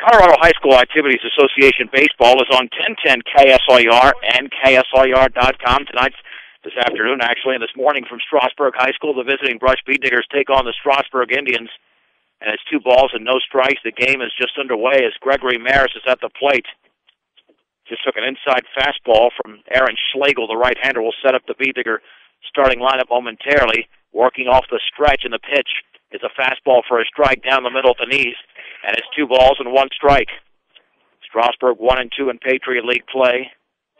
Colorado High School Activities Association Baseball is on 1010 KSIR and KSIR.com tonight, this afternoon, actually, and this morning from Strasburg High School. The visiting Brush Bead Diggers take on the Strasburg Indians, and it's 2 balls and no strikes. The game is just underway as Gregory Maris is at the plate. Just took an inside fastball from Aaron Schlegel. The right-hander will set up the Bead Digger starting lineup momentarily, working off the stretch, and the pitch is a fastball for a strike down the middle at the knees, and it's 2 balls and 1 strike. Strasburg 1-2 in Patriot League play,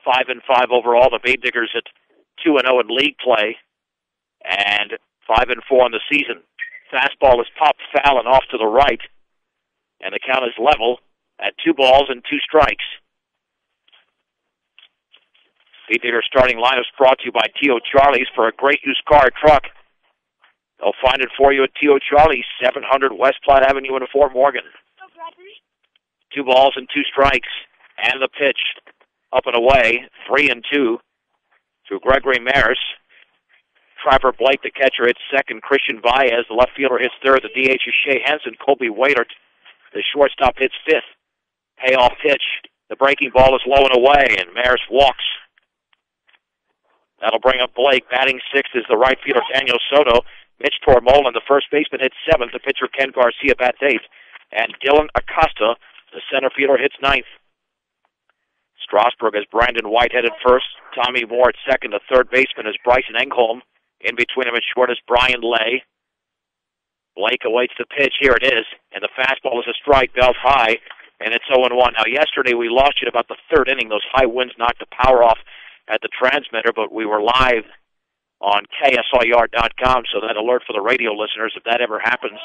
5-5 overall. The Bead Diggers at 2-0 in league play, and 5-4 in the season. Fastball is popped foul and off to the right, and the count is level at 2 balls and 2 strikes. Bead Digger starting lineup is brought to you by T.O. Charlie's. For a great used car truck, they'll find it for you at T.O. Charlie's, 700 West Platte Avenue in Fort Morgan. 2 balls and 2 strikes, and the pitch up and away, 3-2 to Gregory Maris. Trevor Blake, the catcher, hits second. Christian Baez, the left fielder, hits third. The DH is Shea Henson. Colby Waitert, the shortstop, hits fifth. Payoff pitch. The breaking ball is low and away, and Maris walks. That'll bring up Blake. Batting sixth is the right fielder, Daniel Soto. Mitch Tormolen, the first baseman, hits seventh. The pitcher, Ken Garcia, bats eighth. And Dylan Acosta, the center fielder, hits ninth. Strasburg has Brandon Whitehead at first. Tommy Moore at second. The third baseman is Bryson Engholm. In between him at short is Brian Lay. Blake awaits the pitch. Here it is. And the fastball is a strike, belt high. And it's 0-1. Now, yesterday we lost you at about the third inning. Those high winds knocked the power off at the transmitter, but we were live on KSIR.com, so that alert for the radio listeners, if that ever happens,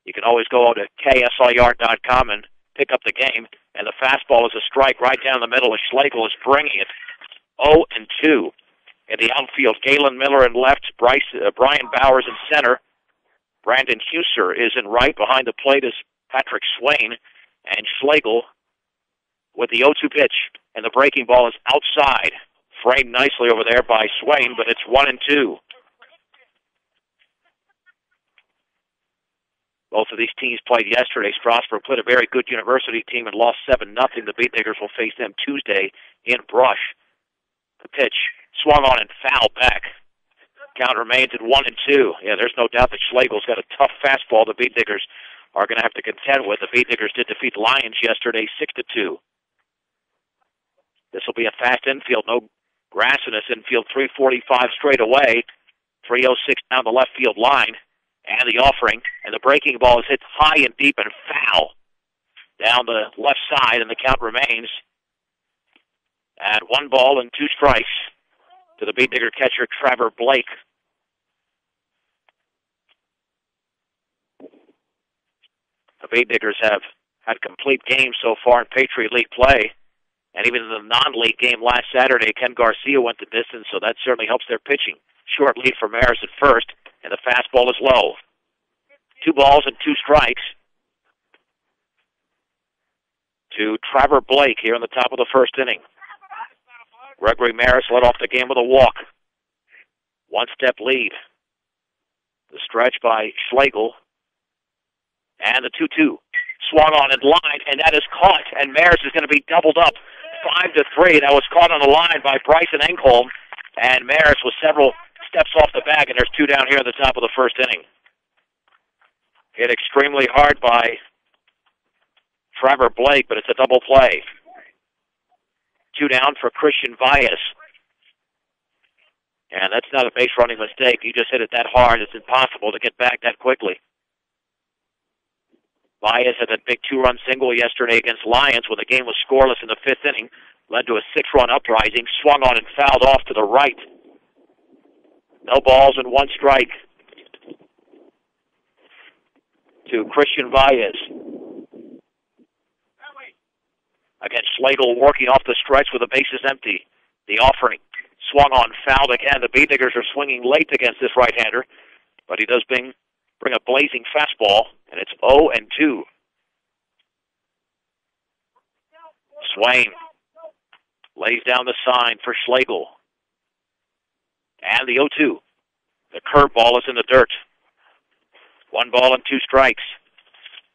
you can always go to KSIR.com and pick up the game. And the fastball is a strike right down the middle as Schlegel is bringing it 0-2. In the outfield, Galen Miller in left, Brian Bowers in center. Brandon Huser is in right. Behind the plate is Patrick Swain. And Schlegel with the 0-2 pitch. And the breaking ball is outside. Framed nicely over there by Swain, but it's 1-2. Both of these teams played yesterday. Strasburg played a very good university team and lost 7-0. The Bead Diggers will face them Tuesday in Brush. The pitch swung on and fouled back. Count remains at 1-2. Yeah, there's no doubt that Schlegel's got a tough fastball the Bead Diggers are going to have to contend with. The Bead Diggers did defeat Lions yesterday 6-2. This will be a fast infield. No grass in this infield. 345 straight away. 306 down the left field line. And the offering. And the breaking ball is hit high and deep and foul down the left side. And the count remains at 1 ball and 2 strikes to the Bead Digger catcher, Trevor Blake. The Bead Diggers have had complete games so far in Patriot League play. And even in the non-league game last Saturday, Ken Garcia went the distance, so that certainly helps their pitching. Short lead for Maris at first, and the fastball is low. 2 balls and 2 strikes to Trevor Blake here in the top of the first inning. Gregory Maris led off the game with a walk. 1-step lead. The stretch by Schlegel. And the 2-2. Swung on and line, and that is caught, and Maris is going to be doubled up 5-3. That was caught on the line by Bryson Engholm, and Maris was several steps off the bag, and there's 2 down here at the top of the first inning. Hit extremely hard by Trevor Blake, but it's a double play. 2 down for Christian Baez. And that's not a base running mistake. You just hit it that hard, it's impossible to get back that quickly. Baez had that big 2-run single yesterday against Lions when the game was scoreless in the 5th inning. Led to a 6-run uprising. Swung on and fouled off to the right. No balls and 1 strike to Christian Baez. Again, Schlegel working off the stretch with the bases empty. The offering. Swung on, fouled again. The Bead Diggers are swinging late against this right-hander, but he does bring a blazing fastball, and it's 0-2. Swain lays down the sign for Schlegel. And the 0-2. The curveball is in the dirt. 1 ball and 2 strikes.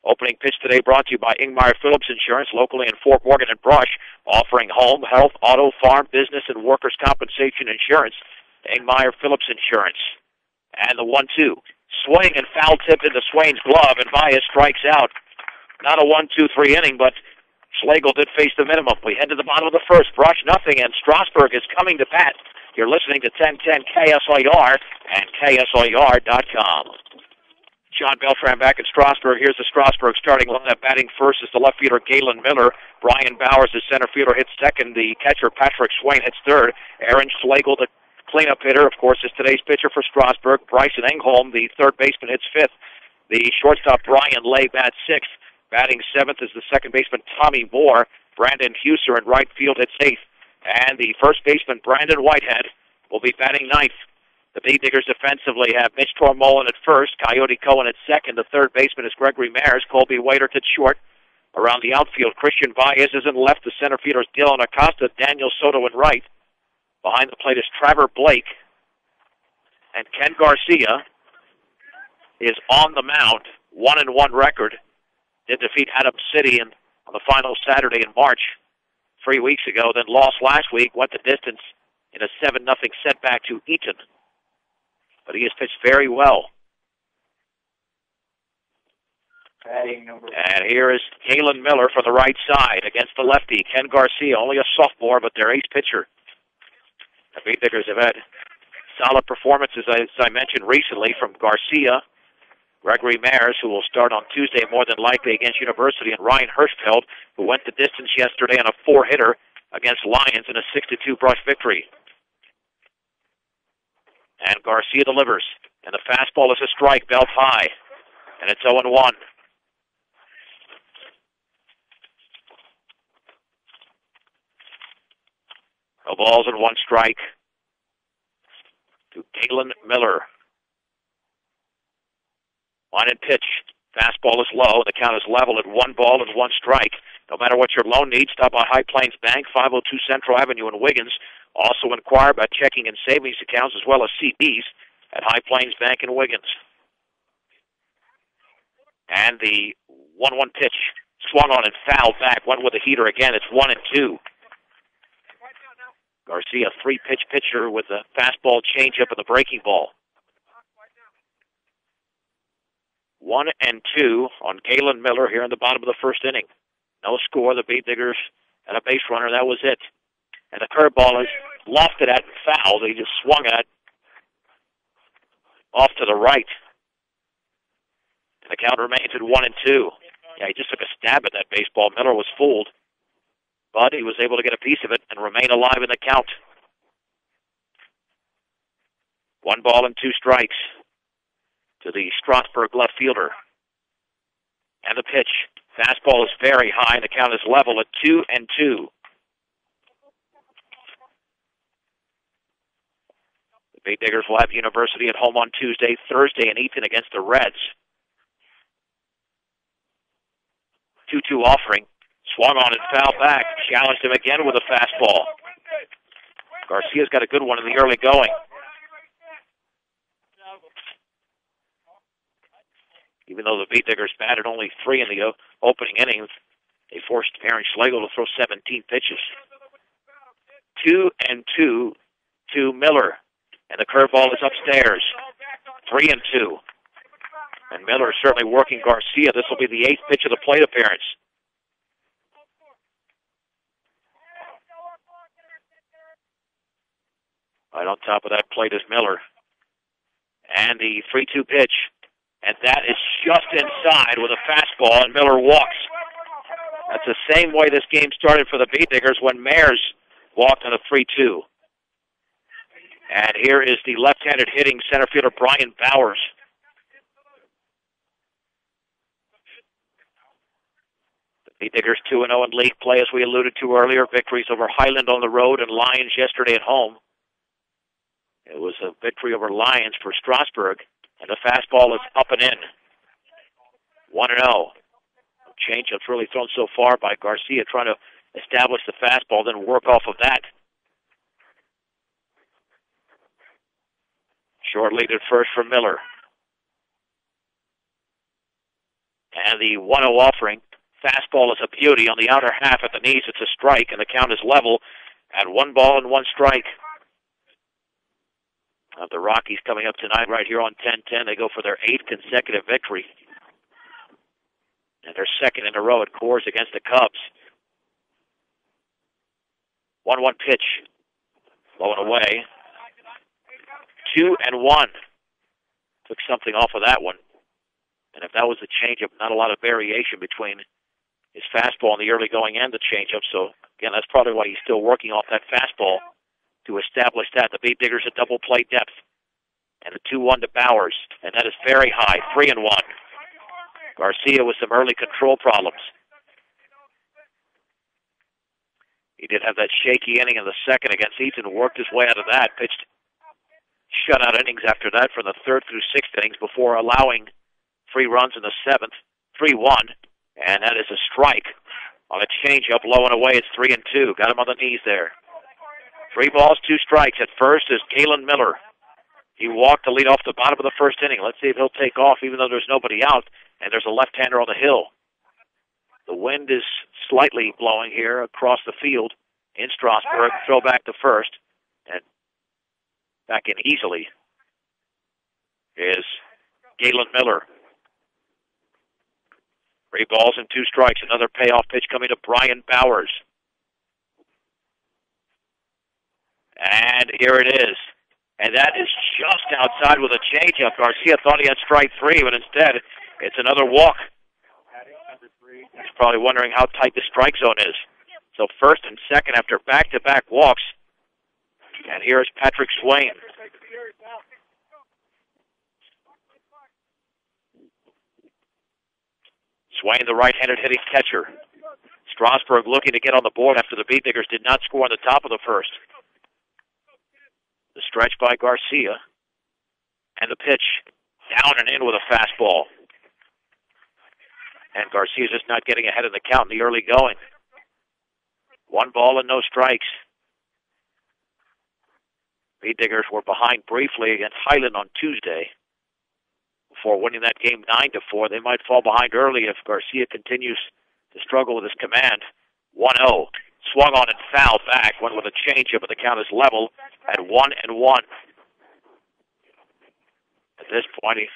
Opening pitch today brought to you by Ingmeyer Phillips Insurance, locally in Fort Morgan and Brush, offering home, health, auto, farm, business, and workers' compensation insurance. Ingmeyer Phillips Insurance. And the 1-2. Swing and foul tip into Swain's glove, and Baez strikes out. Not a 1-2-3 inning, but Schlegel did face the minimum. We head to the bottom of the first. Brush nothing, and Strasburg is coming to bat. You're listening to 1010 KSIR and KSIR.com. John Beltran back at Strasburg. Here's the Strasburg starting lineup. Batting first is the left fielder Galen Miller. Brian Bowers, the center fielder, hits second. The catcher Patrick Swain hits third. Aaron Schlegel, the cleanup hitter, of course, is today's pitcher for Strasburg. Bryson Engholm, the third baseman, hits fifth. The shortstop Brian Lay bats sixth. Batting seventh is the second baseman Tommy Moore. Brandon Huser in right field hits eighth. And the first baseman Brandon Whitehead will be batting ninth. The Bee Diggers defensively have Mitch Tormolin at first, Coyote Cohen at second. The third baseman is Gregory Mares. Colby Waitert at short. Around the outfield, Christian Baez is in left. The center fielder is Dylan Acosta. Daniel Soto in right. Behind the plate is Trevor Blake. And Ken Garcia is on the mound. 1-1 record. Did defeat Adams City on the final Saturday in March 3 weeks ago. Then lost last week. Went the distance in a 7-0 setback to Eaton. But he has pitched very well. And here is Galen Miller for the right side against the lefty. Ken Garcia, only a sophomore, but their ace pitcher. The Bee Diggers have had solid performances, as I mentioned recently, from Garcia, Gregory Mares, who will start on Tuesday more than likely against University, and Ryan Hirschfeld, who went the distance yesterday on a 4-hitter against Lions in a 6-2 Brush victory. And Garcia delivers. And the fastball is a strike, belt high. And it's 0-1. No balls and one strike to Galen Miller. Line and pitch. Fastball is low. The count is level at 1 ball and 1 strike. No matter what your loan needs, stop by High Plains Bank, 502 Central Avenue in Wiggins. Also inquire about checking and savings accounts as well as CDs at High Plains Bank in Wiggins. And the 1-1 pitch swung on and fouled back. Went with a heater again. It's 1-2. Garcia, 3-pitch pitcher with a fastball, changeup, and the breaking ball. 1-2 on Galen Miller here in the bottom of the first inning. No score. The Bee Diggers and a base runner. That was it. And the curveball is lofted at and fouled. He just swung at off to the right. And the count remains at 1-2. Yeah, he just took a stab at that baseball. Miller was fooled, but he was able to get a piece of it and remain alive in the count. 1 ball and 2 strikes to the Strasburg left fielder. And the pitch. Fastball is very high, and the count is level at 2-2. The Bee Diggers will have University at home on Tuesday, Thursday, and Eaton against the Reds. 2-2 offering. Swung on and fouled back. Challenged him again with a fastball. Garcia's got a good one in the early going. Even though the Bee Diggers batted only 3 in the opening innings, they forced Aaron Schlegel to throw 17 pitches. 2-2 to Miller. And the curveball is upstairs. 3-2. And Miller is certainly working Garcia. This will be the 8th pitch of the plate appearance. Right on top of that plate is Miller. And the 3-2 pitch. And that is just inside with a fastball, and Miller walks. That's the same way this game started for the Bee Diggers when Mares walked on a 3-2. And here is the left-handed hitting center fielder Brian Bowers. The Bee Diggers 2-0 in league play, as we alluded to earlier. Victories over Highland on the road and Lions yesterday at home. It was a victory over Lions for Strasburg. And the fastball is up and in. 1-0. Changeup's really thrown so far by Garcia, trying to establish the fastball, then work off of that. Short lead at first for Miller. And the 1-0 offering. Fastball is a beauty on the outer half at the knees. It's a strike, and the count is level at 1 ball and 1 strike. The Rockies coming up tonight right here on 10-10. They go for their 8th consecutive victory. And their 2nd in a row at Coors against the Cubs. 1-1 pitch. Low and away. 2-1. Took something off of that one. And if that was the changeup, not a lot of variation between his fastball in the early going and the changeup. So, again, that's probably why he's still working off that fastball to establish that. The Beat Diggers at double play depth. And the 2-1 to Bowers. And that is very high, 3-1. Garcia with some early control problems. He did have that shaky inning in the 2nd against Eaton, worked his way out of that, pitched shutout innings after that for the 3rd through 6th innings before allowing 3 runs in the 7th, 3-1, and that is a strike on a changeup low and away. It's 3-2. Got him on the knees there. 3 balls, 2 strikes. At first is Galen Miller. He walked to lead off the bottom of the 1st inning. Let's see if he'll take off even though there's nobody out, and there's a left-hander on the hill. The wind is slightly blowing here across the field in Strasburg. Throw back to first, and back in easily is Galen Miller. 3 balls and 2 strikes. Another payoff pitch coming to Brian Bowers. And here it is. And that is just outside with a changeup. Garcia thought he had strike 3, but instead it's another walk. He's probably wondering how tight the strike zone is. So 1st and 2nd after back-to-back walks. And here's Patrick Swain. Swain, the right-handed hitting catcher. Strasburg looking to get on the board after the Beat Diggers did not score on the top of the 1st. The stretch by Garcia. And the pitch down and in with a fastball. And Garcia's just not getting ahead of the count in the early going. 1 ball and no strikes. Beat Diggers were behind briefly against Highland on Tuesday before winning that game 9-4. They might fall behind early if Garcia continues to struggle with his command. 1-0. Swung on and fouled back. Went with a changeup, but the count is level at 1-1. At this point, he's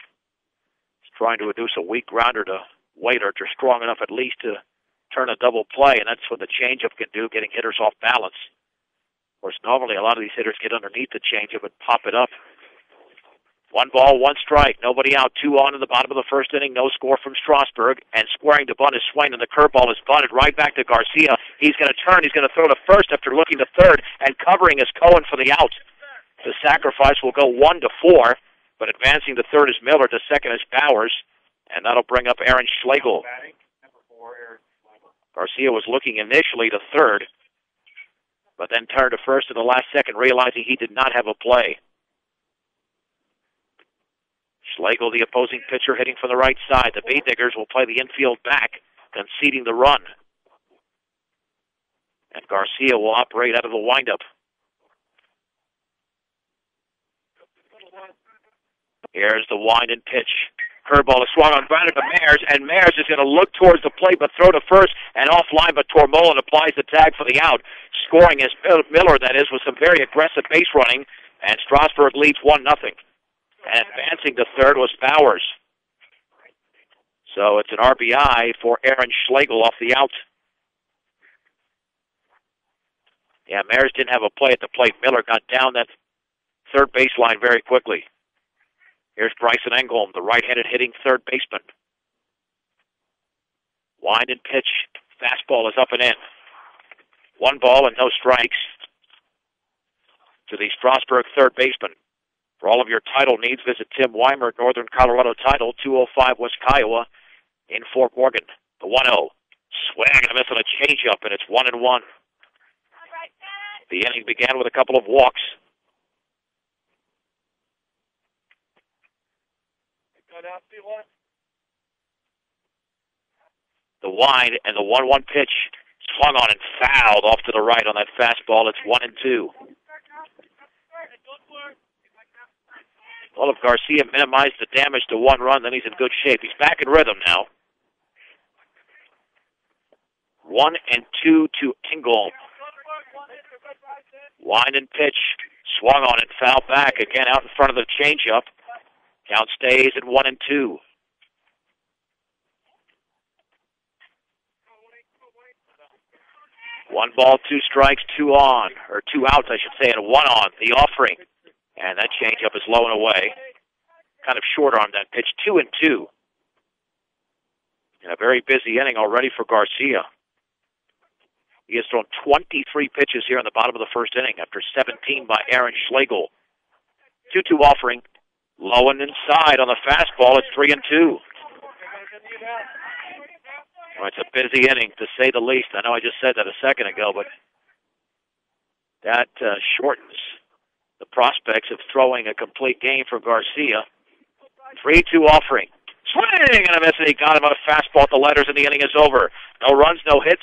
trying to induce a weak grounder to Waiter, are strong enough at least to turn a double play, and that's what the changeup can do, getting hitters off balance. Of course, normally a lot of these hitters get underneath the changeup and pop it up. 1 ball, 1 strike, nobody out, 2 on in the bottom of the 1st inning, no score from Strasburg, and squaring to bunt is Swain, and the curveball is bunted right back to Garcia. He's going to turn, he's going to throw to first after looking to 3rd, and covering is Cohen for the out. The sacrifice will go 1-4, but advancing to 3rd is Miller, to 2nd is Bowers, and that'll bring up Aaron Schlegel. Garcia was looking initially to 3rd, but then turned to 1st in the last second, realizing he did not have a play. Schlegel, the opposing pitcher, hitting from the right side. The Beat Diggers will play the infield back, conceding the run. And Garcia will operate out of the windup. Here's the wind and pitch. Curveball is swung on, grounded to Mayers, and Mayers is going to look towards the plate but throw to first and offline, but Tormolen applies the tag for the out. Scoring is Miller, that is, with some very aggressive base running, and Strasburg leads 1-0. And advancing to 3rd was Bowers. So it's an RBI for Aaron Schlegel off the out. Yeah, Mayers didn't have a play at the plate. Miller got down that 3rd baseline very quickly. Here's Bryson Engholm, the right-handed hitting 3rd baseman. Wind and pitch. Fastball is up and in. 1 ball and no strikes to the Strasburg 3rd baseman. For all of your title needs, visit Tim Weimer at Northern Colorado Title, 205 West Kiowa in Fort Morgan. The 1-0. Swing and a miss on a changeup, and it's 1-1. The inning began with a couple of walks. The wind and the 1-1 pitch swung on and fouled off to the right on that fastball. It's 1-2. Well, if Garcia minimized the damage to 1 run, then he's in good shape. He's back in rhythm now. 1-2 to Engel. Line and pitch. Swung on it, foul back. Again out in front of the changeup. Count stays at 1-2. One ball, two strikes, two on. Or two outs, I should say, and one on. The offering. And that changeup is low and away. Kind of short on that pitch. 2-2. And a very busy inning already for Garcia. He has thrown 23 pitches here in the bottom of the first inning after 17 by Aaron Schlegel. 2-2 offering. Low and inside on the fastball. It's 3-2. Well, it's a busy inning, to say the least. I know I just said that a second ago, but that shortens the prospects of throwing a complete game for Garcia. 3-2 offering. Swing and a miss, and he got him on a fastball at the letters, and the inning is over. No runs, no hits.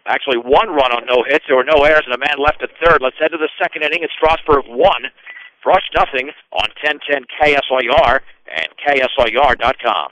Actually, one run on no hits. There were no errors, and a man left at third. Let's head to the second inning. It's Strasburg 1, Brush nothing on 1010 KSLR and KSLR.com.